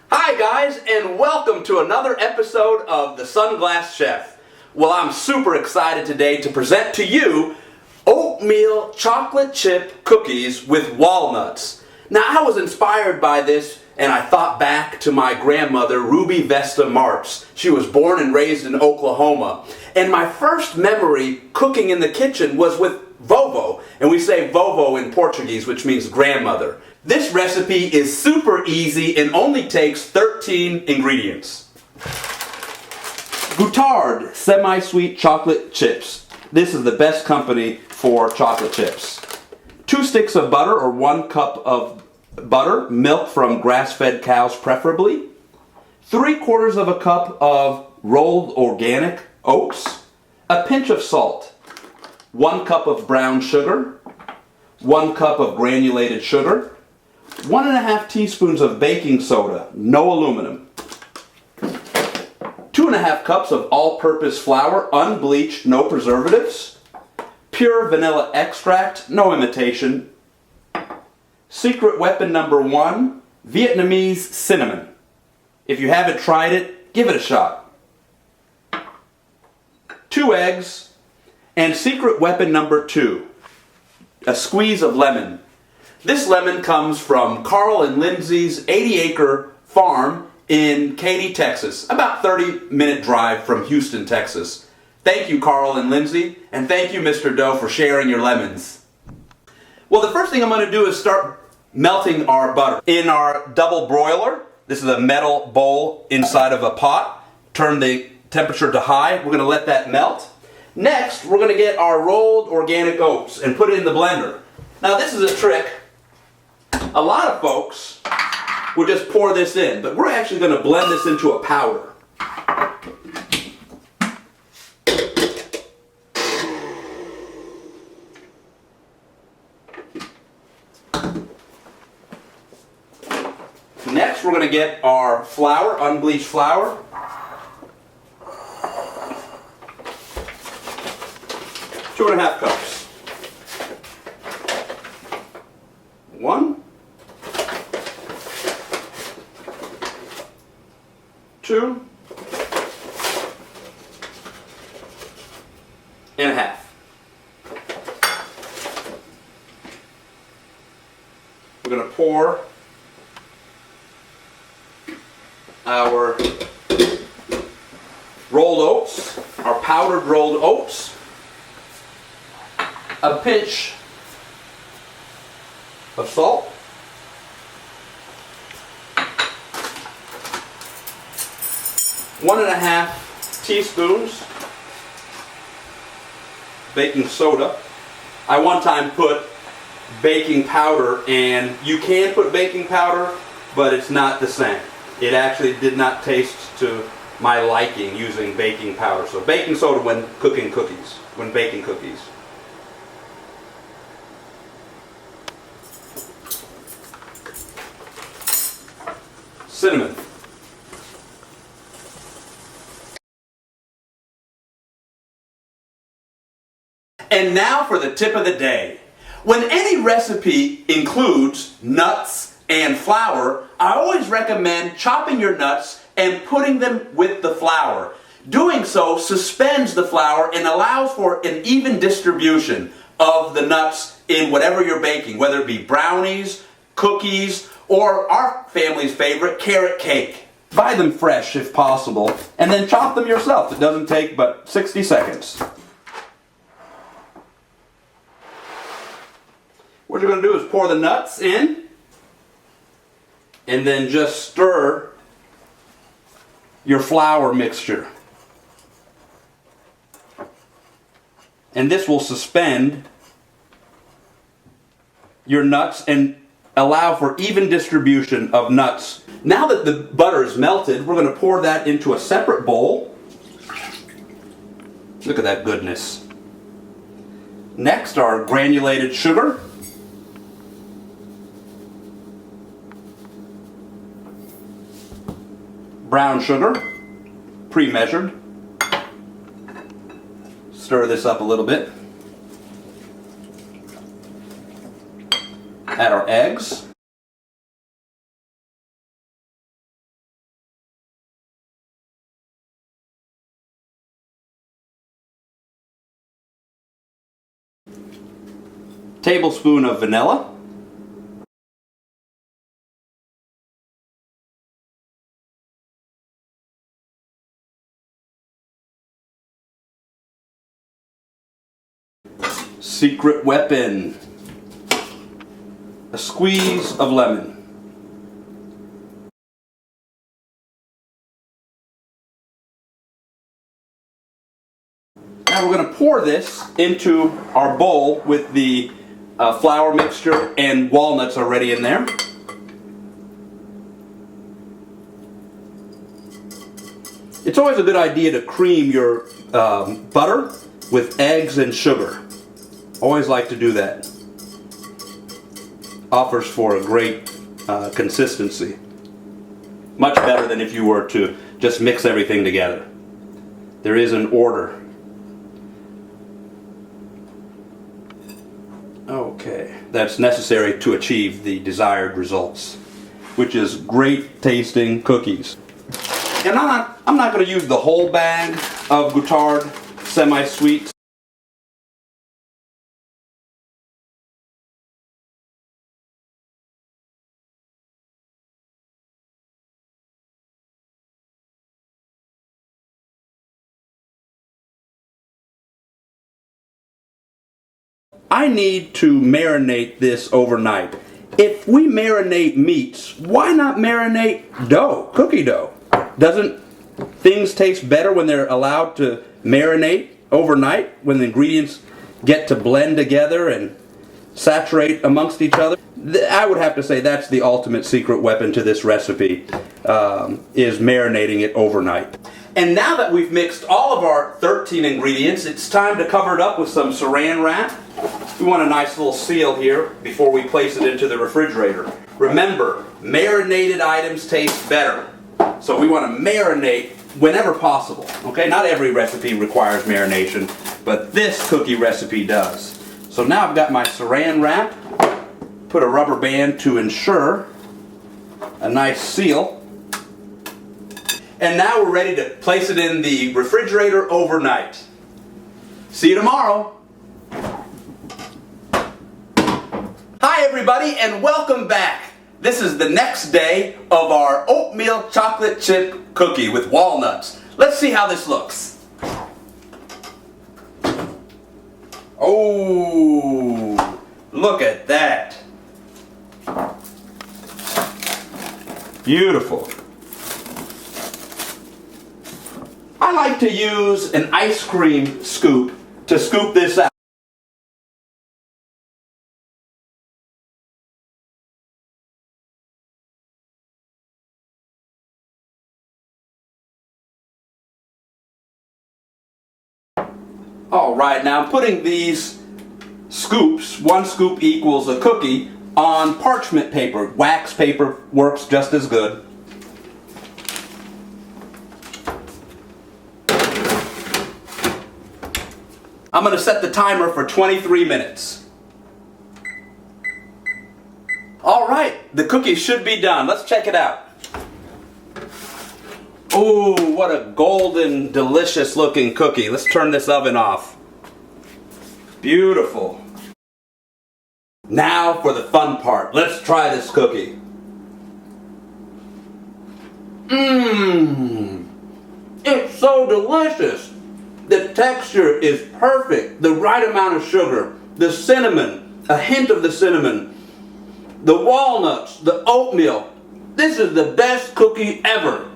Hi guys, and welcome to another episode of The Sunglass Chef. Well, I'm super excited today to present to you oatmeal chocolate chip cookies with walnuts. Now, I was inspired by this and I thought back to my grandmother, Ruby Vesta Martz. She was born and raised in Oklahoma. And my first memory cooking in the kitchen was with vovó. And we say vovó in Portuguese, which means grandmother. This recipe is super easy and only takes 13 ingredients. Guittard semi-sweet chocolate chips. This is the best company for chocolate chips. 2 sticks of butter or 1 cup of butter, milk from grass-fed cows preferably. 3/4 of a cup of rolled organic oats. A pinch of salt. 1 cup of brown sugar. 1 cup of granulated sugar. 1.5 teaspoons of baking soda, no aluminum. 2.5 cups of all-purpose flour, unbleached, no preservatives. Pure vanilla extract, no imitation. Secret weapon number 1, Vietnamese cinnamon. If you haven't tried it, give it a shot. 2 eggs, and secret weapon number 2, a squeeze of lemon. This lemon comes from Carl and Lindsay's 80-acre farm in Katy, Texas, about 30-minute drive from Houston, Texas. Thank you, Carl and Lindsay, and thank you, Mr. Doe, for sharing your lemons. Well, the first thing I'm going to do is start melting our butter. In our double broiler, this is a metal bowl inside of a pot. Turn the temperature to high. We're going to let that melt. Next, we're going to get our rolled organic oats and put it in the blender. Now, this is a trick. A lot of folks will just pour this in, but we're actually going to blend this into a powder. Next, we're going to get our flour, unbleached flour. Two 2.5 cups. 1, 2, and a half. We're going to pour our rolled oats, our powdered rolled oats, a pinch of salt, one and a half teaspoons baking soda. I one time put baking powder, and you can put baking powder, but it's not the same. It actually did not taste to my liking using baking powder. So baking soda when cooking cookies, when baking cookies. Cinnamon. And now for the tip of the day. When any recipe includes nuts and flour, I always recommend chopping your nuts and putting them with the flour. Doing so suspends the flour and allows for an even distribution of the nuts in whatever you're baking, whether it be brownies, cookies, or our family's favorite, carrot cake. Buy them fresh if possible, and then chop them yourself. It doesn't take but 60 seconds. What you're going to do is pour the nuts in, and then just stir your flour mixture. And this will suspend your nuts and allow for even distribution of nuts. Now that the butter is melted, we're going to pour that into a separate bowl. Look at that goodness. Next, our granulated sugar. Brown sugar, pre-measured. Stir this up a little bit. Add our eggs. Tablespoon of vanilla. Secret weapon. A squeeze of lemon. Now we're going to pour this into our bowl with the flour mixture, and walnuts already in there. It's always a good idea to cream your butter with eggs and sugar. Always like to do that. Offers for a great consistency. Much better than if you were to just mix everything together. There is an order. Okay, that's necessary to achieve the desired results, which is great tasting cookies. And I'm not going to use the whole bag of Guittard semi-sweets. I need to marinate this overnight. If we marinate meats, why not marinate dough, cookie dough? Doesn't things taste better when they're allowed to marinate overnight, when the ingredients get to blend together and saturate amongst each other? I would have to say that's the ultimate secret weapon to this recipe, is marinating it overnight. And now that we've mixed all of our 13 ingredients, it's time to cover it up with some saran wrap. We want a nice little seal here before we place it into the refrigerator. Remember, marinated items taste better. So we want to marinate whenever possible. Okay, not every recipe requires marination, but this cookie recipe does. So now I've got my saran wrap, put a rubber band to ensure a nice seal. And now we're ready to place it in the refrigerator overnight. See you tomorrow. Hi everybody, and welcome back. This is the next day of our oatmeal chocolate chip cookie with walnuts. Let's see how this looks. Oh, look at that. Beautiful. I like to use an ice cream scoop to scoop this out. Alright, now I'm putting these scoops, one scoop equals a cookie, on parchment paper. Wax paper works just as good. I'm going to set the timer for 23 minutes. Alright, the cookie should be done. Let's check it out. Ooh, what a golden, delicious looking cookie. Let's turn this oven off. Beautiful. Now for the fun part. Let's try this cookie. It's so delicious. The texture is perfect. The right amount of sugar. The cinnamon, a hint of the cinnamon. The walnuts, the oatmeal. This is the best cookie ever.